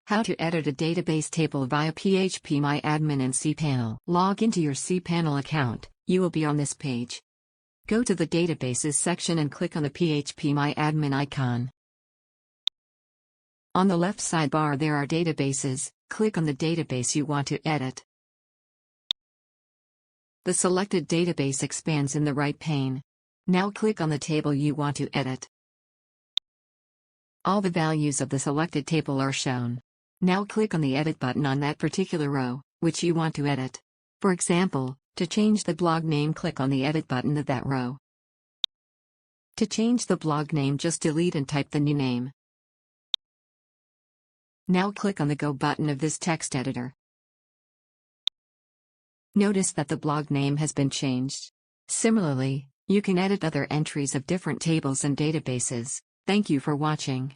How to edit a database table via phpMyAdmin and cPanel. Log into your cPanel account, you will be on this page. Go to the Databases section and click on the phpMyAdmin icon. On the left sidebar there are databases, click on the database you want to edit. The selected database expands in the right pane. Now click on the table you want to edit. All the values of the selected table are shown. Now click on the Edit button on that particular row, which you want to edit. For example, to change the blog name, click on the Edit button of that row. To change the blog name, just delete and type the new name. Now click on the Go button of this text editor. Notice that the blog name has been changed. Similarly, you can edit other entries of different tables and databases. Thank you for watching.